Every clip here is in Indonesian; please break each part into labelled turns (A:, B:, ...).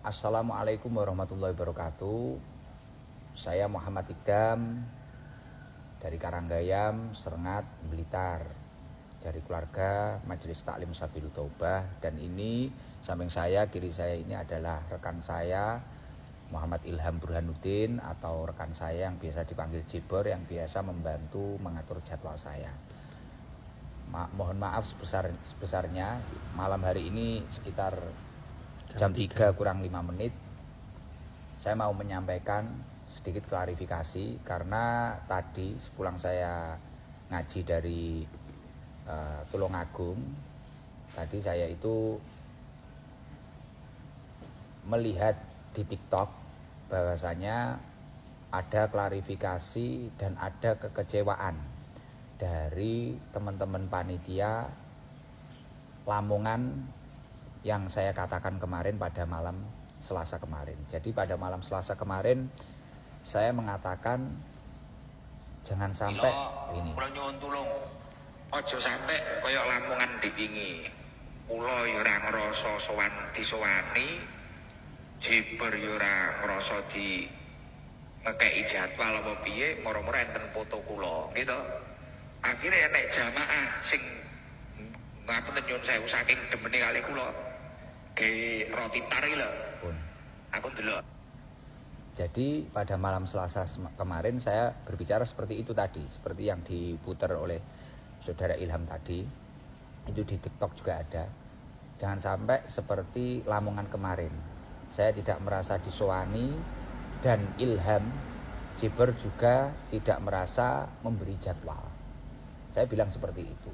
A: Assalamualaikum warahmatullahi wabarakatuh. Saya Muhammad Idam dari Karanggayam, Serengat, Blitar, dari keluarga Majelis Taklim Sabilul Taubah. Dan ini samping saya, kiri saya ini adalah rekan saya Muhammad Ilham Burhanuddin, atau rekan saya yang biasa dipanggil Jibor, yang biasa membantu mengatur jadwal saya. Mohon maaf sebesarnya, malam hari ini sekitar jam 3 kurang 5 menit saya mau menyampaikan sedikit klarifikasi, karena tadi sepulang saya ngaji dari Tulungagung, tadi saya itu melihat di TikTok bahwasanya ada klarifikasi dan ada kekecewaan dari teman-teman panitia Lamongan yang saya katakan kemarin pada malam Selasa kemarin. Jadi pada malam Selasa kemarin saya mengatakan jangan sampai ini.
B: Kula nyuwun tulung. Aja sampai kaya Lamongan dipingi. Kula ya ora ngrasa sowan disowani, Jibor ya ora ngrasa di ngekeki jadwal apa piye, moro-moro enten foto kula, gitu. Akhirnya nek jamaah sing ngapunten nyuwun sewu saking demene kali kula ge roti tari lho. Aku delok.
A: Jadi pada malam Selasa kemarin saya berbicara seperti itu tadi, seperti yang diputar oleh saudara Ilham tadi. Itu di TikTok juga ada. Jangan sampai seperti Lamongan kemarin. Saya tidak merasa disowani, dan Ilham Jibor juga tidak merasa memberi jadwal. Saya bilang seperti itu.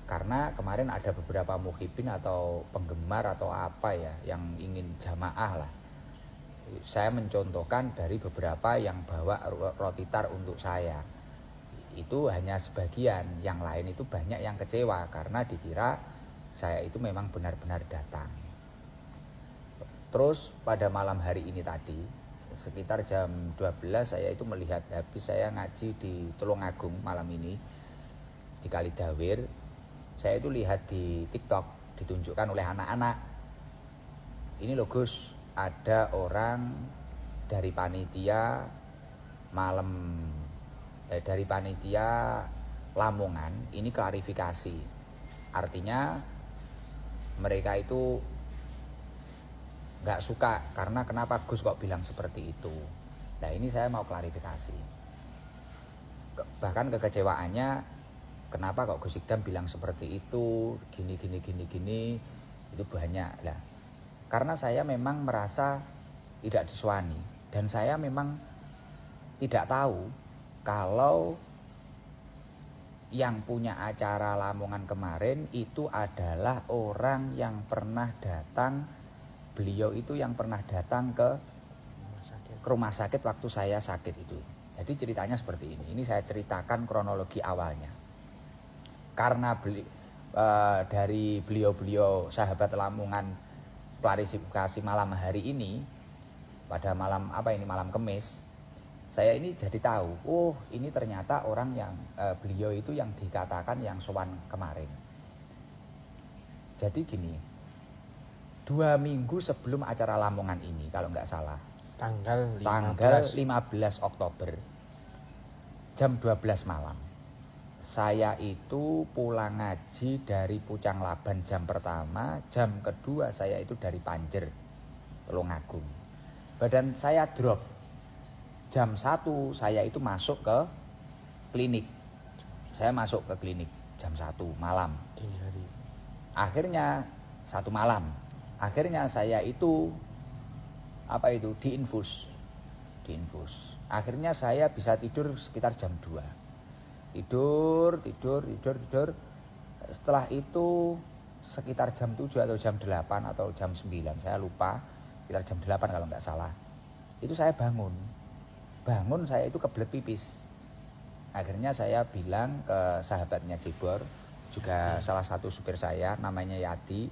A: Karena kemarin ada beberapa muhibin atau penggemar atau apa ya yang ingin jamaah lah. Saya mencontohkan dari beberapa yang bawa roti tar untuk saya. Itu hanya sebagian, yang lain itu banyak yang kecewa karena dikira saya itu memang benar-benar datang. Terus pada malam hari ini tadi, sekitar jam 12 saya itu melihat, habis saya ngaji di Tulungagung malam ini di Kalidawir. Saya itu lihat di TikTok ditunjukkan oleh anak-anak. Ini loh Gus, ada orang dari panitia dari panitia Lamongan, ini klarifikasi. Artinya mereka itu nggak suka karena kenapa Gus kok bilang seperti itu. Nah ini saya mau klarifikasi. Bahkan kekecewaannya, kenapa kok Gus Idam bilang seperti itu, gini itu banyak lah. Karena saya memang merasa tidak diswani, dan saya memang tidak tahu kalau yang punya acara Lamongan kemarin itu adalah orang yang pernah datang. Beliau itu yang pernah datang ke rumah sakit waktu saya sakit itu. Jadi ceritanya seperti ini. Ini saya ceritakan kronologi awalnya. Karena dari beliau-beliau sahabat Lamongan klarifikasi malam hari ini, pada malam malam Kamis, saya ini jadi tahu, oh ini ternyata orang yang beliau itu yang dikatakan yang sowan kemarin. Jadi gini, 2 minggu sebelum acara Lamongan ini, kalau nggak salah, tanggal 15 Oktober jam 12 malam, saya itu pulang ngaji dari Pucang Laban jam pertama, jam kedua saya itu dari Panjer, Tulungagung. Badan saya drop. Jam 1 saya itu masuk ke klinik. Saya masuk ke klinik jam 1 malam. Akhirnya 1 malam. Akhirnya saya itu diinfus. Akhirnya saya bisa tidur sekitar jam 2. Tidur. Setelah itu sekitar jam 7 atau jam 8 atau jam 9, saya lupa, sekitar jam 8 kalau nggak salah. Itu saya bangun saya itu kebelet pipis. Akhirnya saya bilang ke sahabatnya Jibor, juga salah satu supir saya, namanya Yadi,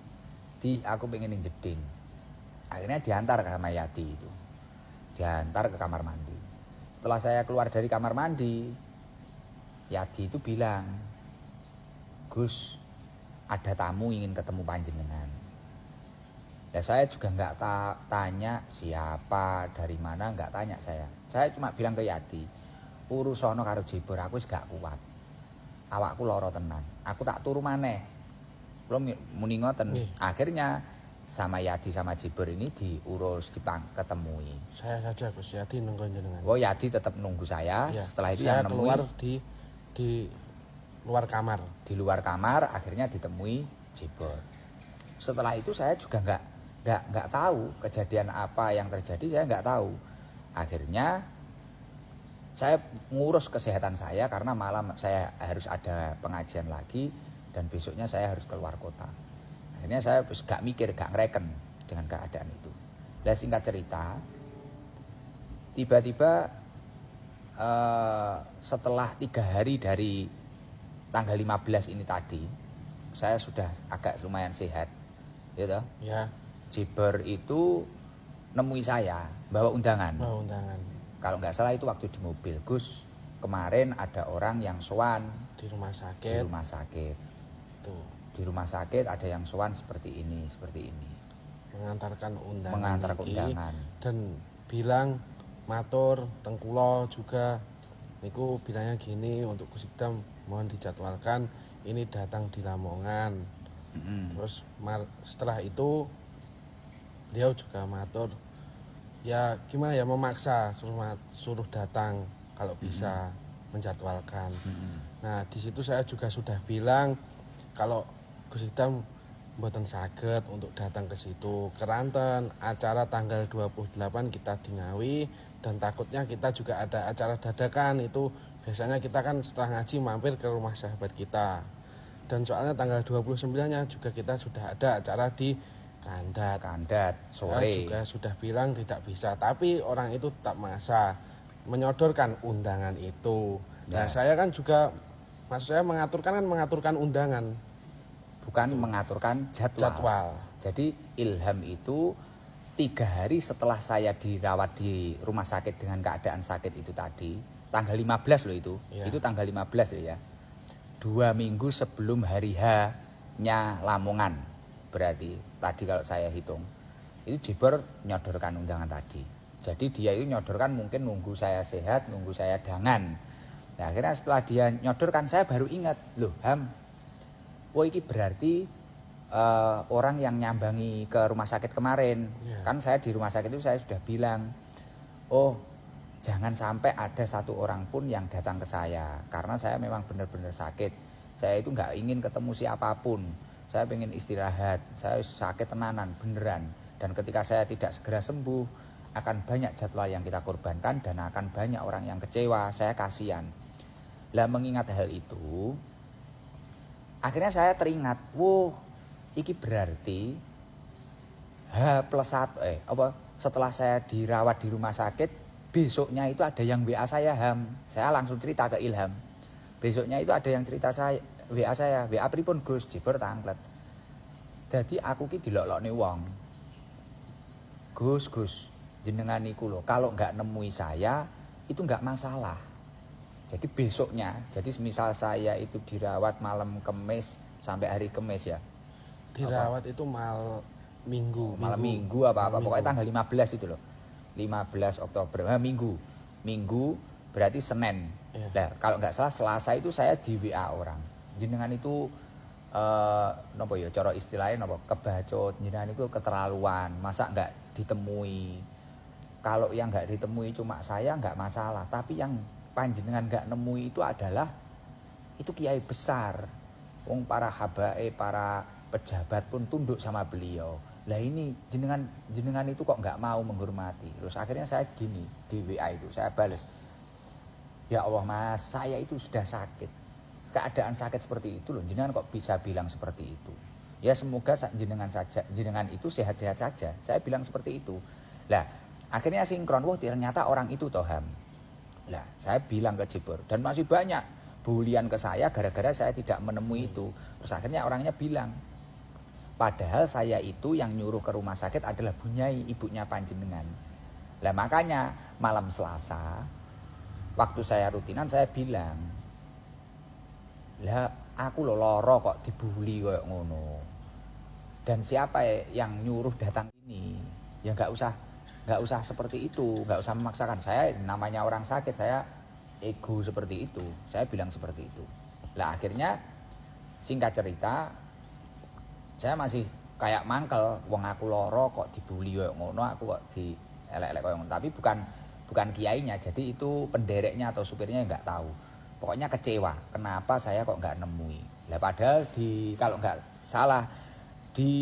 A: aku pengen jeding. Akhirnya diantar sama Yadi itu, diantar ke kamar mandi. Setelah saya keluar dari kamar mandi, Yadi itu bilang, Gus, ada tamu ingin ketemu panjenengan. Ya saya juga nggak tanya siapa, dari mana, nggak tanya saya. Saya cuma bilang ke Yadi, urusono karo Jibor aku wis gak kuat. Awakku lara tenan. Aku tak turu maneh. Belum muni ngoten. Akhirnya sama Yadi sama Jibor ini diurus, ketemui.
C: Saya saja Gus, Yadi nunggu jenengan.
A: Oh, Yadi tetap nunggu saya.
C: Ya,
A: Setelah itu
C: saya
A: yang nemui
C: keluar di luar kamar.
A: Di luar kamar akhirnya ditemui Jibor. Setelah itu saya juga nggak tahu kejadian apa yang terjadi, saya nggak tahu. Akhirnya saya ngurus kesehatan saya karena malam saya harus ada pengajian lagi dan besoknya saya harus keluar kota. Akhirnya saya gak mikir, gak ngereken dengan keadaan itu. Nah, singkat cerita, tiba-tiba setelah 3 hari dari tanggal 15 ini tadi, saya sudah agak lumayan sehat, gitu.
C: Ya.
A: Jibor itu nemui saya, bawa undangan.
C: Bawa undangan.
A: Kalau nggak salah itu waktu di mobil, Gus, kemarin ada orang yang sowan
C: Di rumah sakit.
A: Di rumah sakit.
C: Tuh.
A: Di rumah sakit ada yang sowan seperti ini.
C: Mengantarkan undangan.
A: Mengantarkan undangan.
C: Dan bilang matur tengkulo juga. Niku bilangnya gini, untuk Gus Ikdam mohon dijadwalkan ini datang di Lamongan. Terus setelah itu beliau juga matur, ya gimana ya, memaksa suruh datang kalau bisa menjadwalkan. Nah di situ saya juga sudah bilang kalau Gus Ikdam mboten saged untuk datang ke situ, keranten acara tanggal 28 kita di Ngawi, dan takutnya kita juga ada acara dadakan. Itu biasanya kita kan setelah ngaji mampir ke rumah sahabat kita, dan soalnya tanggal 29-nya juga kita sudah ada acara di Kandat
A: sore.
C: Saya juga sudah bilang tidak bisa, tapi orang itu tetap maksa menyodorkan undangan itu. Nah saya kan juga, maksud saya mengaturkan undangan,
A: bukan mengaturkan jadwal. Jadi Ilham itu 3 hari setelah saya dirawat di rumah sakit dengan keadaan sakit itu tadi, tanggal 15 loh itu. Ya. Itu tanggal 15 loh ya. 2 minggu sebelum hari H-nya Lamongan. Berarti tadi kalau saya hitung, itu Jibor nyodorkan undangan tadi. Jadi dia itu nyodorkan mungkin nunggu saya sehat, nunggu saya dangan. Nah akhirnya setelah dia nyodorkan, saya baru ingat, loh Ham, ini berarti orang yang nyambangi ke rumah sakit kemarin. Kan saya di rumah sakit itu saya sudah bilang, oh jangan sampai ada satu orang pun yang datang ke saya, karena saya memang benar-benar sakit. Saya itu nggak ingin ketemu siapapun. Saya pengen istirahat, saya sakit tenanan, beneran. Dan ketika saya tidak segera sembuh, akan banyak jadwal yang kita korbankan dan akan banyak orang yang kecewa, saya kasihan. Lah mengingat hal itu, akhirnya saya teringat, iki berarti setelah saya dirawat di rumah sakit, besoknya itu ada yang WA saya, Ham. Saya langsung cerita ke Ilham. Besoknya itu ada yang cerita saya, WA saya, WA pripun Gus, Jibor tanglet. Jadi aku ki dilolokne wong. Gus, jenengan niku lho, kalau nggak nemui saya itu nggak masalah. Jadi besoknya, jadi misal saya itu dirawat malam Kamis sampai hari Kamis ya.
C: Dirawat itu malam Minggu
A: apa pokoknya tanggal 15 itu loh. 15 Oktober, Minggu berarti Senin. Nah, kalau nggak salah Selasa itu saya di WA orang. Jenengan itu nopo ya cara istilahnya nopo kebacut, jenengan itu keterlaluan, masa nggak ditemui. Kalau yang nggak ditemui cuma saya nggak masalah, tapi yang panjenengan nggak nemui itu adalah itu kiai besar. Wong para habaib, para pejabat pun tunduk sama beliau. Lah ini jenengan itu kok nggak mau menghormati. Terus akhirnya saya gini di WA itu saya balas, ya Allah Mas, saya itu sudah sakit, keadaan sakit seperti itu loh, jenengan kok bisa bilang seperti itu. Ya semoga jenengan itu sehat-sehat saja. Saya bilang seperti itu. Lah akhirnya sinkron, ternyata orang itu toham. Lah saya bilang ke Jibor, dan masih banyak bulian ke saya gara-gara saya tidak menemui itu. Terus akhirnya orangnya bilang, padahal saya itu yang nyuruh ke rumah sakit adalah Bunyai, ibunya panjenengan. Lah makanya malam Selasa waktu saya rutinan saya bilang, lah aku lho lara kok dibuli koyo ngono. dan siapa yang nyuruh datang ini. Ya nggak usah seperti itu, nggak usah memaksakan. Saya namanya orang sakit, saya ego seperti itu, saya bilang seperti itu. Lah akhirnya singkat cerita, saya masih kayak mangkel, wong aku loro kok dibully koyo ngono, aku kok dielek-elek koyo ngono. Tapi bukan kiainya, jadi itu pendereknya atau supirnya nggak tahu. Pokoknya kecewa, kenapa saya kok nggak nemui. Lah padahal kalau nggak salah di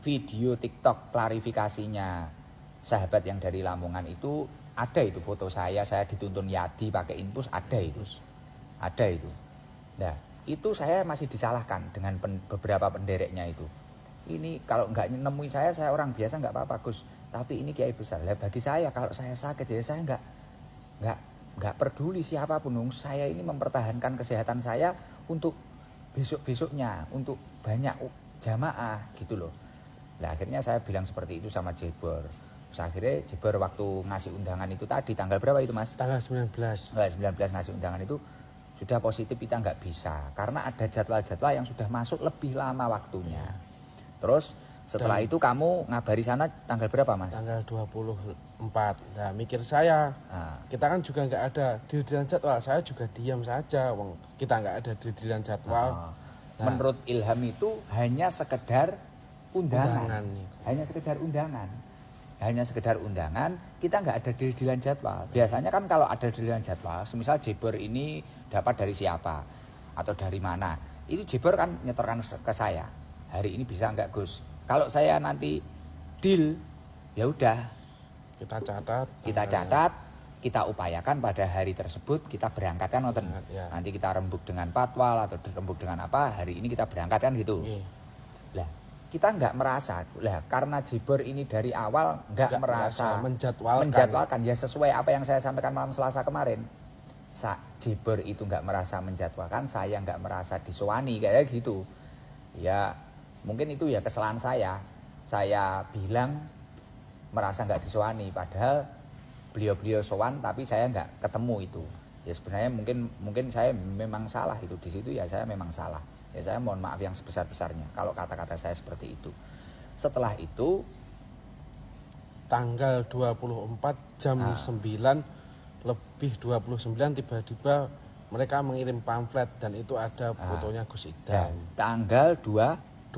A: video TikTok klarifikasinya sahabat yang dari Lamongan itu ada itu foto saya dituntun Yadi pakai infus, ada itu. Nah itu saya masih disalahkan dengan beberapa pendereknya itu. Ini kalau nggak nemui saya orang biasa nggak apa-apa Gus, tapi ini kiai besar. Lah bagi saya kalau saya sakit ya saya nggak peduli siapapun. Saya ini mempertahankan kesehatan saya untuk besok-besoknya, untuk banyak jamaah gitu loh. Nah akhirnya saya bilang seperti itu sama Jebor. Terus akhirnya Jebor waktu ngasih undangan itu tadi, tanggal berapa itu Mas?
C: Tanggal 19.
A: 19 ngasih undangan itu sudah positif kita nggak bisa. Karena ada jadwal-jadwal yang sudah masuk lebih lama waktunya. Terus setelah itu kamu ngabari sana tanggal berapa Mas?
C: Tanggal 24. Nah mikir saya, kita kan juga nggak ada dirilan jadwal. Saya juga diam saja, kita nggak ada dirilan jadwal.
A: Nah, menurut Ilham itu hanya sekedar undangan. Hanya sekedar undangan, kita nggak ada dirilan jadwal. Biasanya kan kalau ada dirilan jadwal, semisal Jebor ini dapat dari siapa atau dari mana, itu Jebor kan nyetorkan ke saya. Hari ini bisa nggak Gus? Kalau saya nanti deal, ya udah
C: kita catat,
A: kita upayakan pada hari tersebut kita berangkatkan nonton.
C: Ya.
A: Nanti kita rembuk dengan patwal atau rembuk dengan apa, hari ini kita berangkatkan gitu. Lah, kita nggak merasa lah karena Jebor ini dari awal nggak merasa menjadwalkan ya sesuai apa yang saya sampaikan malam Selasa kemarin. Jebor itu nggak merasa menjadwalkan, saya nggak merasa disowani kayak gitu. Ya mungkin itu ya kesalahan saya. Saya bilang merasa nggak disowani, padahal beliau sowan tapi saya nggak ketemu itu. Ya sebenarnya mungkin saya memang salah itu di situ, ya saya memang salah. Ya saya mohon maaf yang sebesar-besarnya kalau kata-kata saya seperti itu. Setelah itu
C: tanggal 24 jam 9 lebih 29 tiba-tiba mereka mengirim pamflet dan itu ada fotonya Gus Idam.
A: Tanggal 24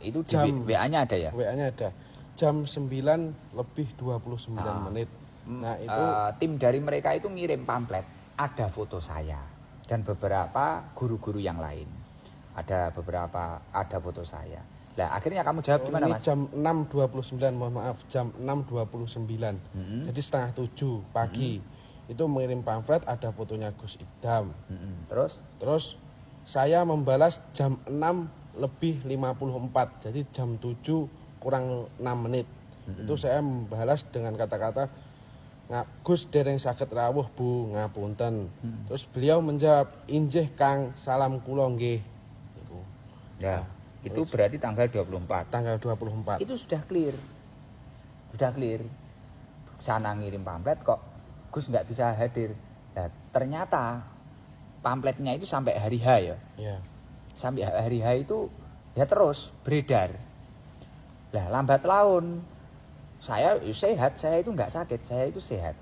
A: itu di WA-nya ada ya?
C: WA-nya ada. Jam 9 lebih 29 menit. Nah, itu
A: tim dari mereka itu ngirim pamflet, ada foto saya dan beberapa guru-guru yang lain. Ada foto saya. Lah akhirnya kamu jawab gimana Mas?
C: Jam 6.29, mohon maaf, jam 6.29. Jadi setengah 7 pagi. Itu mengirim pamflet ada fotonya Gus Idam. Terus saya membalas jam 6 lebih 54. Jadi jam 7 kurang 6 menit. Itu saya membalas dengan kata-kata Gus dereng saged rawuh Bu, ngapunten. Terus beliau menjawab, "Injih Kang, salam kula nggih."
A: Ya, itu berarti tanggal 24.
C: Tanggal 24.
A: Itu sudah clear. Sana ngirim pamflet kok Gus nggak bisa hadir. Nah, ternyata pamfletnya itu sampai hari H ya.
C: Iya.
A: Sampai hari H itu ya terus beredar. Lah lambat laun saya sehat, saya itu nggak sakit, saya itu sehat.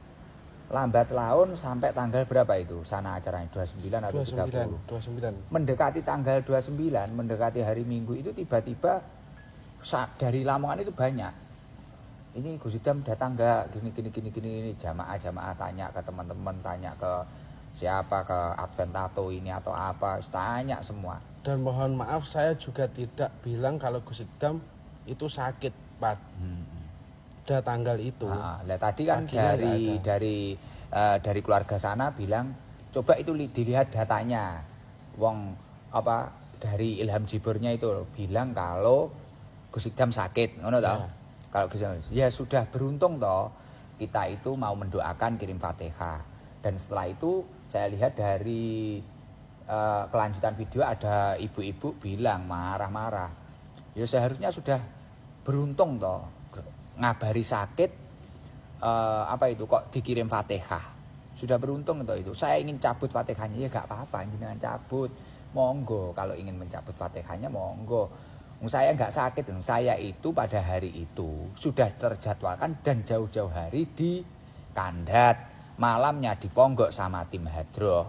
A: Lambat laun sampai tanggal berapa itu sana acaranya 29 atau 30?
C: 29.
A: Mendekati tanggal 29, mendekati hari Minggu itu tiba-tiba dari Lamongan itu banyak. Ini Gus Idam datang nggak? Gini jamaah tanya ke teman-teman, tanya ke siapa, ke Adventato ini atau apa, tanya semua.
C: Dan mohon maaf saya juga tidak bilang kalau Gus Idam itu sakit pada tanggal itu.
A: Nah, tadi kan dari keluarga sana bilang coba itu dilihat datanya. Wong apa dari Ilham Jebornya itu bilang kalau Gus Idam sakit, ngono toh. Kalau Gus Idam ya sudah beruntung toh kita itu mau mendoakan kirim Fatihah. Dan setelah itu saya lihat dari kelanjutan video ada ibu-ibu bilang marah-marah. Ya seharusnya sudah beruntung toh ngabari sakit kok dikirim Fatihah. Sudah beruntung toh itu. Saya ingin cabut Fatihahnya ya enggak apa-apa, jangan cabut. Monggo kalau ingin mencabut Fatihahnya monggo. Saya nggak sakit, saya itu pada hari itu sudah terjadwalkan dan jauh-jauh hari di Kandat, malamnya di Ponggok sama tim Hadroh.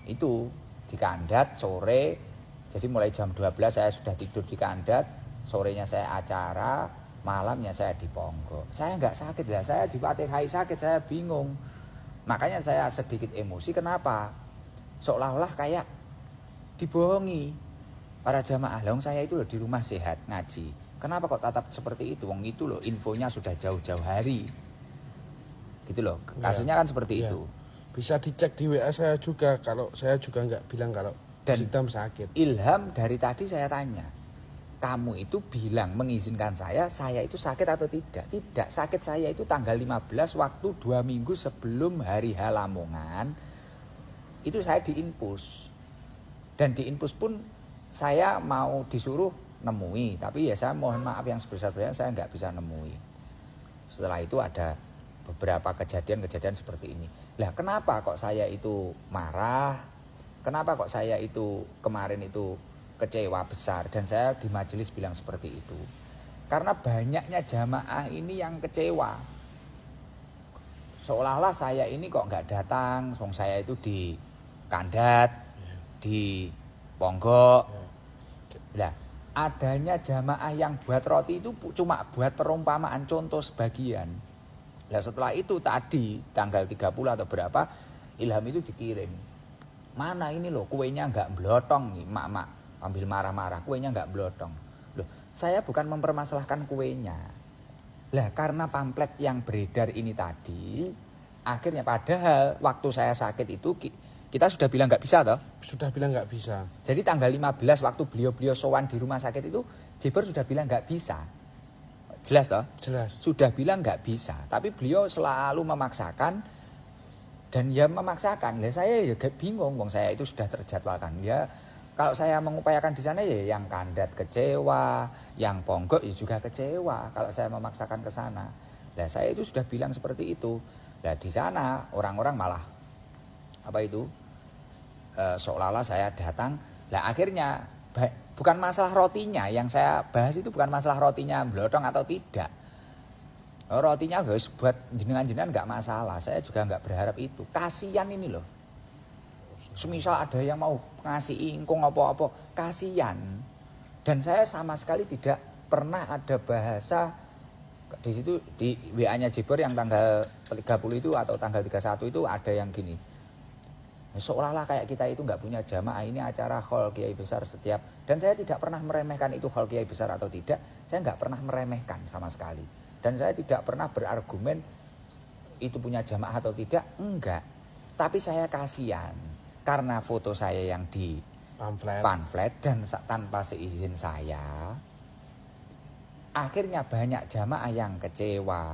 A: Itu di Kandat sore, jadi mulai jam 12 saya sudah tidur di Kandat, sorenya saya acara, malamnya saya di Ponggok. Saya nggak sakit lah, saya di Fatihai sakit, saya bingung. Makanya saya sedikit emosi, kenapa? Seolah-olah kayak dibohongi. Para jamaah, wong saya itu loh di rumah sehat ngaji. Kenapa kok tatap seperti itu? Wong itu loh infonya sudah jauh-jauh hari. Gitu loh. Kasusnya kan seperti itu.
C: Bisa dicek di WA saya juga, kalau saya juga nggak bilang kalau Hitam sakit.
A: Ilham dari tadi saya tanya, kamu itu bilang mengizinkan saya itu sakit atau tidak? Tidak, sakit saya itu tanggal 15 waktu 2 minggu sebelum hari H Lamongan. Itu saya diinfus. Dan diinfus pun saya mau disuruh nemui, tapi ya saya mohon maaf yang sebesar-besarnya saya nggak bisa nemui. Setelah itu ada beberapa kejadian-kejadian seperti ini. Lah kenapa kok saya itu marah? Kenapa kok saya itu kemarin itu kecewa besar? Dan saya di majelis bilang seperti itu. Karena banyaknya jamaah ini yang kecewa. Seolah-olah saya ini kok nggak datang, wong saya itu di Kandat, di Ponggok. Lah, adanya jamaah yang buat roti itu cuma buat perumpamaan contoh sebagian. Lah setelah itu tadi tanggal 30 atau berapa Ilham itu dikirim. Mana ini loh kuenya nggak blotong nih, mak-mak ambil marah-marah, kuenya nggak blotong. Loh, saya bukan mempermasalahkan kuenya. Lah karena pamflet yang beredar ini tadi, akhirnya padahal waktu saya sakit itu kita sudah bilang nggak bisa toh?
C: Sudah bilang nggak bisa.
A: Jadi tanggal 15 waktu beliau sowan di rumah sakit itu, Jiber sudah bilang nggak bisa. Jelas toh?
C: Jelas.
A: Sudah bilang nggak bisa, tapi beliau selalu memaksakan dan ya memaksakan. Lah saya ya bingung, wong saya itu sudah terjadwalkan. Ya kalau saya mengupayakan di sana ya yang Kandat kecewa, yang Ponggok ya juga kecewa kalau saya memaksakan ke sana. Lah saya itu sudah bilang seperti itu. Lah di sana orang-orang malah apa itu seolah-olah saya datang. Lah akhirnya bukan masalah rotinya yang saya bahas, itu bukan masalah rotinya blotong atau tidak. Rotinya guys buat jenengan-jenengan nggak masalah, saya juga nggak berharap itu. Kasian ini loh, semisal ada yang mau ngasih ingkung apa-apa, kasian. Dan saya sama sekali tidak pernah ada bahasa di situ di WA-nya Jiber yang tanggal 30 itu atau tanggal 31 itu ada yang gini. Seolah-olah kayak kita itu nggak punya jamaah, ini acara haul kiai besar setiap. Dan saya tidak pernah meremehkan itu haul kiai besar atau tidak. Saya nggak pernah meremehkan sama sekali. Dan saya tidak pernah berargumen itu punya jamaah atau tidak. Enggak. Tapi saya kasihan karena foto saya yang di pamflet dan tanpa seizin saya. Akhirnya banyak jamaah yang kecewa.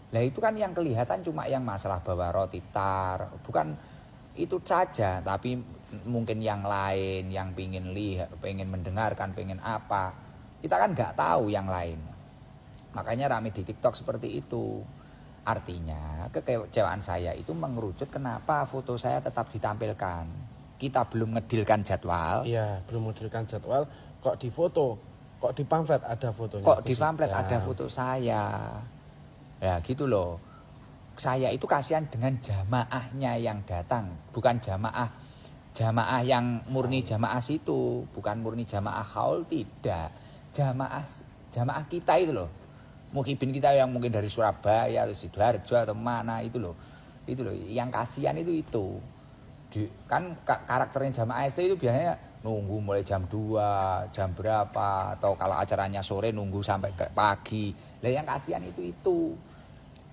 A: Lah itu kan yang kelihatan cuma yang masalah bawa roti tar, bukan itu saja, tapi mungkin yang lain yang pengen lihat, pengen mendengarkan, pengen apa, kita kan nggak tahu yang lain. Makanya rame di TikTok seperti itu. Artinya kekecewaan saya itu mengerucut kenapa foto saya tetap ditampilkan. Kita belum ngedilkan jadwal.
C: Iya, belum ngedilkan jadwal, kok di foto, kok di pamflet ada fotonya.
A: Kok di pamflet ada foto saya. Ya gitu loh. Saya itu kasihan dengan jamaahnya yang datang, bukan jamaah yang murni jamaah situ, bukan murni jamaah haul, tidak. Jamaah kita itu loh. Muhibin kita yang mungkin dari Surabaya atau Sidoarjo atau mana itu loh. Itu loh yang kasihan itu. Kan karakternya jamaah ST itu biasanya nunggu mulai jam 2, jam berapa, atau kalau acaranya sore nunggu sampai ke pagi. Lah yang kasihan itu.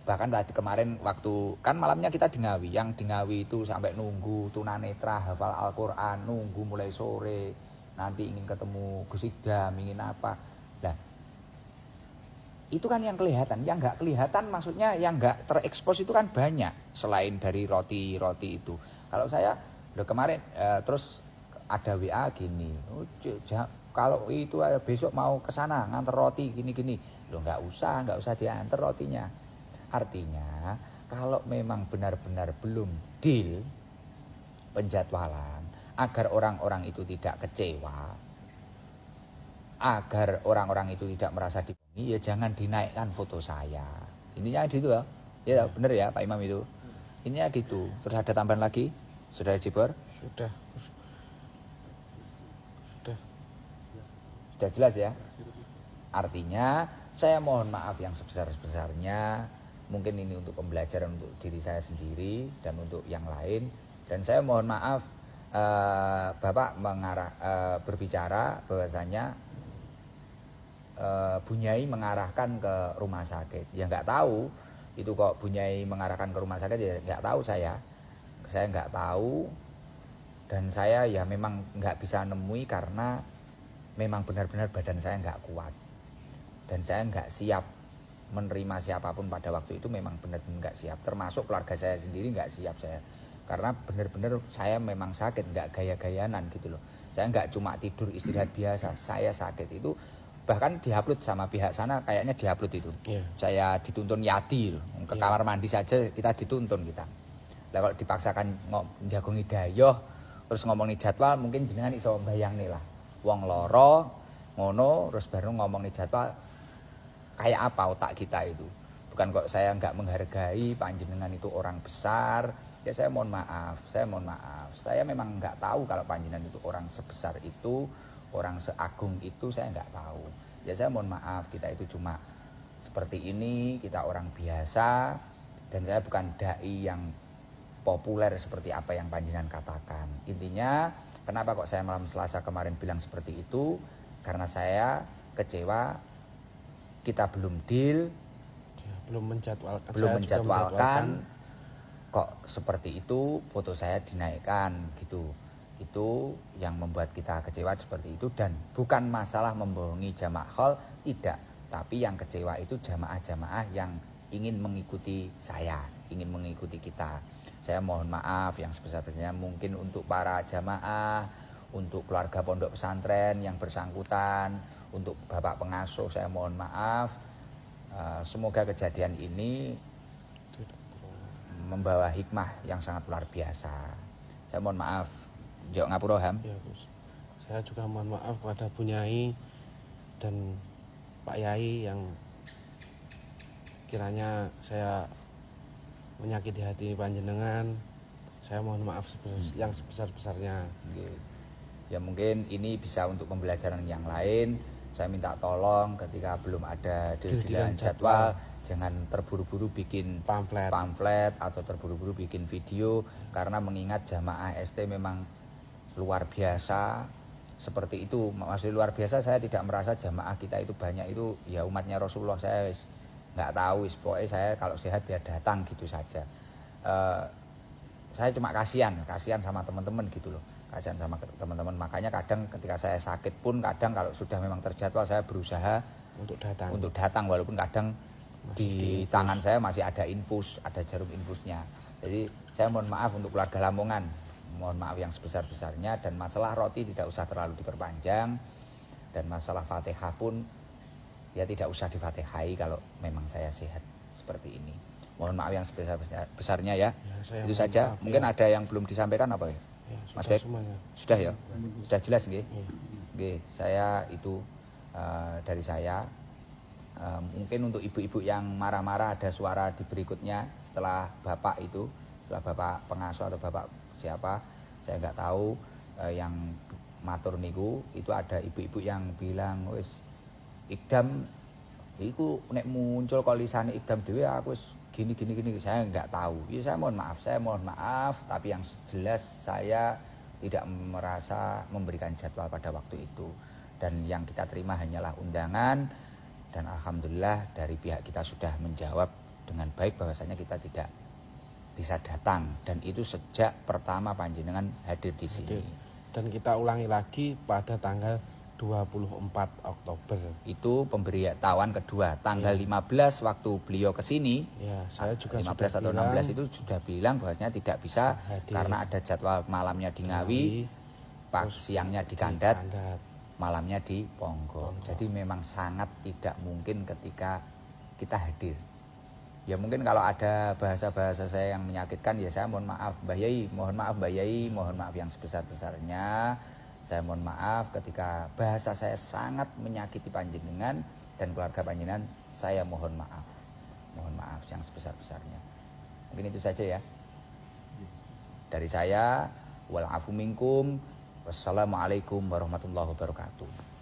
A: Bahkan tadi kemarin waktu kan malamnya kita di Ngawi, yang di Ngawi itu sampai nunggu tunanetra hafal Al-Quran, nunggu mulai sore, nanti ingin ketemu Gus Idam, ingin apa. Nah itu kan yang kelihatan, yang nggak kelihatan maksudnya yang nggak terekspos itu kan banyak selain dari roti itu. Kalau saya udah kemarin terus ada WA gini, kalau itu besok mau ke sana nganter roti gini, lo nggak usah diantar rotinya. Artinya kalau memang benar-benar belum deal penjadwalan agar orang-orang itu tidak kecewa, agar orang-orang itu tidak merasa dibohongi, ya jangan dinaikkan foto saya. Intinya gitu ya. Ya benar ya Pak Imam itu. Intinya gitu. Terus ada tambahan lagi? Saudara Jibor?
C: Sudah.
A: Sudah jelas ya? Artinya saya mohon maaf yang sebesar-besarnya. Mungkin ini untuk pembelajaran untuk diri saya sendiri dan untuk yang lain. Dan saya mohon maaf Bapak berbicara bahwasanya Bunyai mengarahkan ke rumah sakit. Ya nggak tahu itu kok Bunyai mengarahkan ke rumah sakit, ya nggak tahu saya nggak tahu, dan saya ya memang nggak bisa nemui karena memang benar-benar badan saya nggak kuat dan saya nggak siap menerima siapapun pada waktu itu, memang benar-benar nggak siap, termasuk keluarga saya sendiri nggak siap saya, karena benar-benar saya memang sakit, nggak gaya-gayanan gitu loh. Saya nggak cuma tidur istirahat biasa, saya sakit itu bahkan diupload sama pihak sana, kayaknya diupload itu. Saya dituntun Yati loh, ke kamar mandi saja kita dituntun kita. Lah kalau dipaksakan njagongi dayoh terus ngomongin jadwal, mungkin jenengan iso bayangin lah. Wong loro ngono terus baru ngomongin jadwal, kayak apa otak kita itu. Bukan kok saya nggak menghargai panjenengan itu orang besar. Ya saya mohon maaf. Saya memang nggak tahu kalau panjenengan itu orang sebesar itu, orang seagung itu, saya nggak tahu. Ya saya mohon maaf, kita itu cuma seperti ini, kita orang biasa, dan saya bukan dai yang populer seperti apa yang panjenengan katakan. Intinya, kenapa kok saya malam Selasa kemarin bilang seperti itu? Karena saya kecewa, kita belum deal,
C: belum menjadwalkan,
A: kok seperti itu foto saya dinaikkan gitu. Itu yang membuat kita kecewa seperti itu, dan bukan masalah membohongi jamaah hall, tidak, tapi yang kecewa itu jamaah-jamaah yang ingin mengikuti saya, ingin mengikuti kita. Saya mohon maaf yang sebesar-besarnya, mungkin untuk para jamaah, untuk keluarga pondok pesantren yang bersangkutan, untuk bapak pengasuh, saya mohon maaf. Semoga kejadian ini membawa hikmah yang sangat luar biasa. Saya mohon maaf. Jok ngapura Ham.
C: Ya, Gus. Saya juga mohon maaf kepada Bunyai dan Pak Yai yang kiranya saya menyakiti hati panjenengan. Saya mohon maaf yang sebesar-besarnya.
A: Ya mungkin ini bisa untuk pembelajaran yang lain. Saya minta tolong ketika belum ada deal-dealan jadwal, jangan terburu-buru bikin pamflet atau terburu-buru bikin video, karena mengingat jamaah ST memang luar biasa seperti itu. Maksudnya luar biasa, saya tidak merasa jamaah kita itu banyak, itu ya umatnya Rasulullah. Saya nggak tahu, pokoknya saya kalau sehat biar datang gitu saja. Saya cuma kasihan sama teman-teman gitu loh, kasihan sama teman-teman. Makanya kadang ketika saya sakit pun, kadang kalau sudah memang terjadwal, saya berusaha untuk datang walaupun kadang di tangan saya masih ada infus, ada jarum infusnya. Jadi saya mohon maaf untuk keluarga Lamongan, mohon maaf yang sebesar-besarnya. Dan masalah roti tidak usah terlalu diperpanjang, dan masalah Fatihah pun ya tidak usah di-Fatihai kalau memang saya sehat seperti ini. Mohon maaf yang sebesar-besarnya ya. Itu saja. Maaf, mungkin ada yang belum disampaikan apa ya? Mas Bek? Sudah ya? Sudah jelas nggih? Nggih, saya itu dari saya. Mungkin untuk ibu-ibu yang marah-marah ada suara di berikutnya setelah bapak itu, setelah bapak pengasuh atau bapak siapa, saya nggak tahu. Yang matur niku itu ada ibu-ibu yang bilang, wis Ikdam iku nek muncul kolisane Ikdam dhewe aku wis gini, saya nggak tahu. Ya saya mohon maaf, tapi yang jelas saya tidak merasa memberikan jadwal pada waktu itu, dan yang kita terima hanyalah undangan. Dan alhamdulillah dari pihak kita sudah menjawab dengan baik bahwasanya kita tidak bisa datang, dan itu sejak pertama panjenengan hadir di sini.
C: Dan kita ulangi lagi pada tanggal 24 Oktober.
A: Itu pemberitahuan kedua. Tanggal 15 waktu beliau ke sini.
C: Ya, saya juga
A: 15 atau 16 itu sudah bilang bahwasanya tidak bisa hadir, karena ada jadwal malamnya di Ngawi, siangnya di Kandat, malamnya di Ponggok. Jadi memang sangat tidak mungkin ketika kita hadir. Ya mungkin kalau ada bahasa-bahasa saya yang menyakitkan, ya saya mohon maaf Mbah Yai, mohon maaf yang sebesar-besarnya. Saya mohon maaf ketika bahasa saya sangat menyakiti panjenengan dan keluarga panjenengan. Saya mohon maaf. Mohon maaf yang sebesar-besarnya. Mungkin itu saja ya. Dari saya, wal afu minkum. Wassalamualaikum warahmatullahi wabarakatuh.